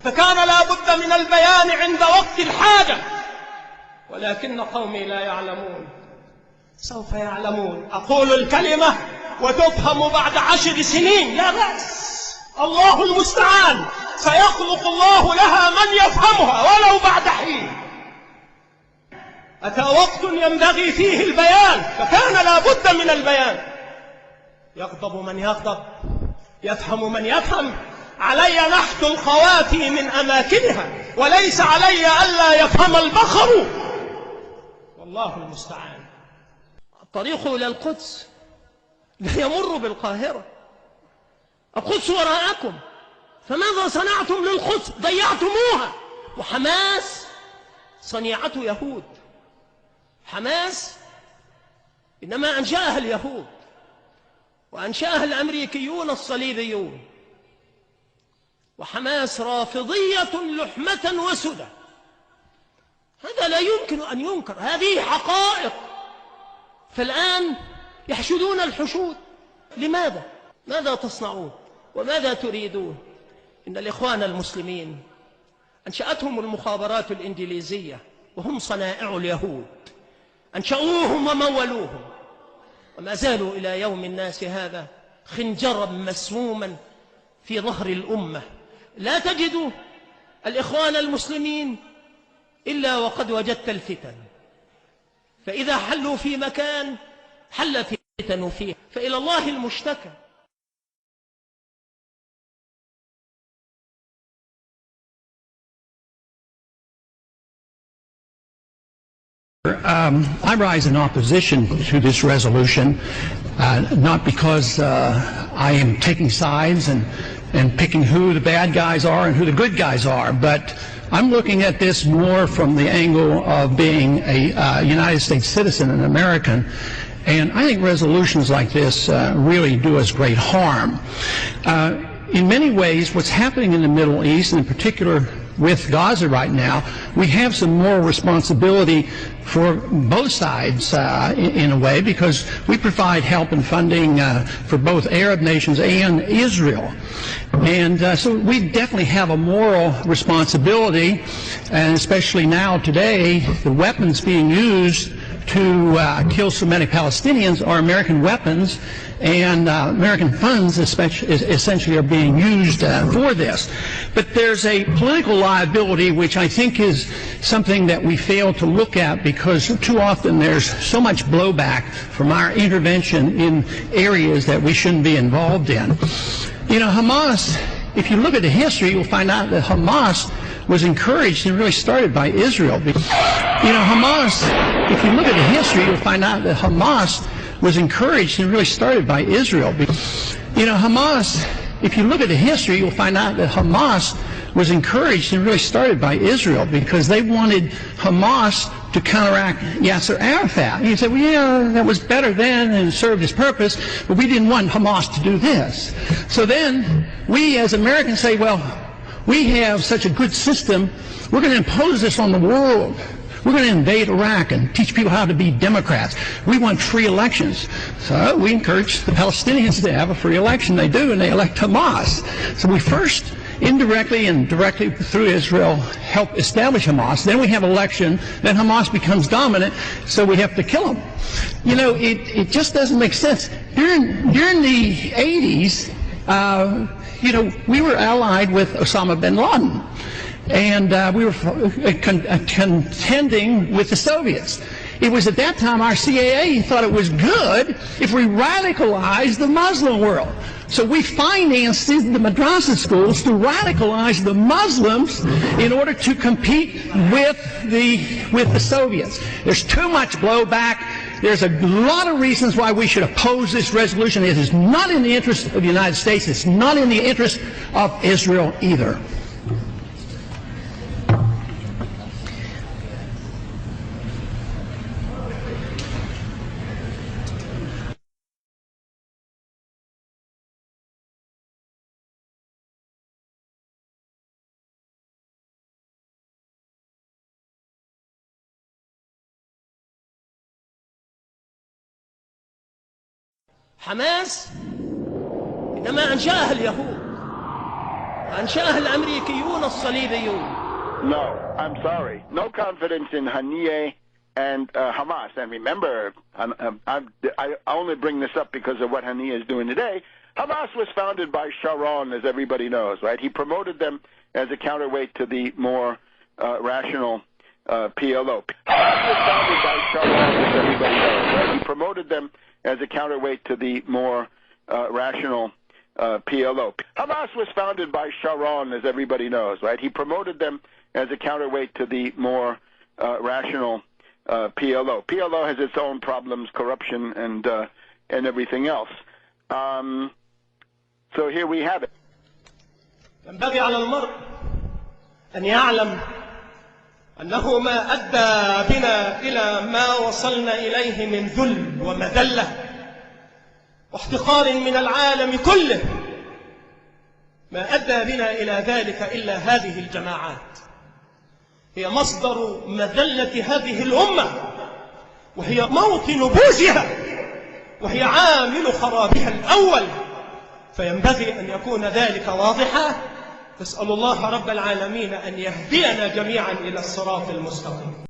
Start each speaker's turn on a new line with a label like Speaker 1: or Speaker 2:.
Speaker 1: فكان لا بد من البيان عند وقت الحاجة، ولكن قومي لا يعلمون. سوف يعلمون. أقول الكلمة وتفهم بعد 10 سنين، لا بأس، الله المستعان، سيخلق الله لها من يفهمها ولو بعد حين. أتى وقت ينبغي فيه البيان، فكان لا بد من البيان. يغضب من يغضب، يفهم من يفهم. علي نحت الخواتي من أماكنها، وليس علي ألا يفهم البخر، والله المستعان. الطريق إلى القدس لا يمر بالقاهرة. القدس وراءكم، فماذا صنعتم للقدس؟ ضيعتموها. وحماس صنيعة يهود. حماس إنما أنشأها اليهود، وأنشأها الأمريكيون الصليبيون. وحماس رافضية لحمة وسدى، هذا لا يمكن أن ينكر، هذه حقائق. فالآن يحشدون الحشود. لماذا؟ ماذا تصنعون وماذا تريدون؟ إن الإخوان المسلمين أنشأتهم المخابرات الإنجليزية، وهم صنائع اليهود، أنشأوهم ومولوهم، وما زالوا إلى يوم الناس هذا خنجرا مسموما في ظهر الأمة. لا تجد الإخوان المسلمين إلا وقد وجدت الفتن، فإذا حلوا في مكان حلت الفتن فيه، فإلى الله المشتكى.
Speaker 2: I rise in opposition to this resolution, not because I am taking sides and picking who the bad guys are and who the good guys are, but I'm looking at this more from the angle of being a United States citizen, an American, and I think resolutions like this really do us great harm. In many ways, what's happening in the Middle East, and in particular with Gaza right now, we have some moral responsibility for both sides in a way, because we provide help and funding for both Arab nations and Israel. And so we definitely have a moral responsibility, and especially now today, the weapons being used to kill so many Palestinians are American weapons, and American funds essentially are being used for this. But there's a political liability which I think is something that we fail to look at, because too often there's so much blowback from our intervention in areas that we shouldn't be involved in. You know, Hamas, if you look at the history, you'll find out that Hamas was encouraged and really started by Israel. You know, Hamas, if you look at the history, you'll find out that Hamas was encouraged and really started by Israel. You know, Hamas, if you look at the history, you'll find out that Hamas was encouraged and really started by Israel, because they wanted Hamas to counteract Yasser Arafat. And you say, well, yeah, that was better then and served its purpose, but we didn't want Hamas to do this. So then we as Americans say, well, we have such a good system, we're going to impose this on the world. We're going to invade Iraq and teach people how to be Democrats. We want free elections. So we encourage the Palestinians to have a free election. They do, and they elect Hamas. So we first, indirectly and directly through Israel, help establish Hamas. Then we have election. Then Hamas becomes dominant, so we have to kill them. You know, it just doesn't make sense. During the 80s, you know, we were allied with Osama bin Laden. And we were contending with the Soviets. It was at that time our CAA thought it was good if we radicalized the Muslim world. So we financed the madrasa schools to radicalize the Muslims in order to compete with the Soviets. There's too much blowback. There's a lot of reasons why we should oppose this resolution. It is not in the interest of the United States. It's not in the interest of Israel either.
Speaker 1: حماس إنما أنشأها اليهود، أنشأها الأمريكيون الصليبيون.
Speaker 3: No, I'm sorry. No confidence in Haniyeh and Hamas. And remember, I only bring this up because of what Haniyeh is doing today. Hamas was founded by Sharon, as everybody knows, right? He promoted them as a counterweight to the more rational PLO. Hamas was founded by Sharon, as everybody knows, right? He promoted them as a counterweight to the more rational PLO. Hamas was founded by Sharon, as everybody knows, right? He promoted them as a counterweight to the more rational PLO. PLO has its own problems, corruption, and everything else. So here we have it.
Speaker 1: ينبغي على المرء أن يعلم أنه ما أدى بنا إلى ما وصلنا إليه من ذل ومذلة واحتقار من العالم كله، ما أدى بنا إلى ذلك إلا هذه الجماعات. هي مصدر مذلة هذه الأمة، وهي موطن بوزها، وهي عامل خرابها الأول، فينبغي أن يكون ذلك واضحا. نسأل الله رب العالمين أن يهدينا جميعا إلى الصراط المستقيم.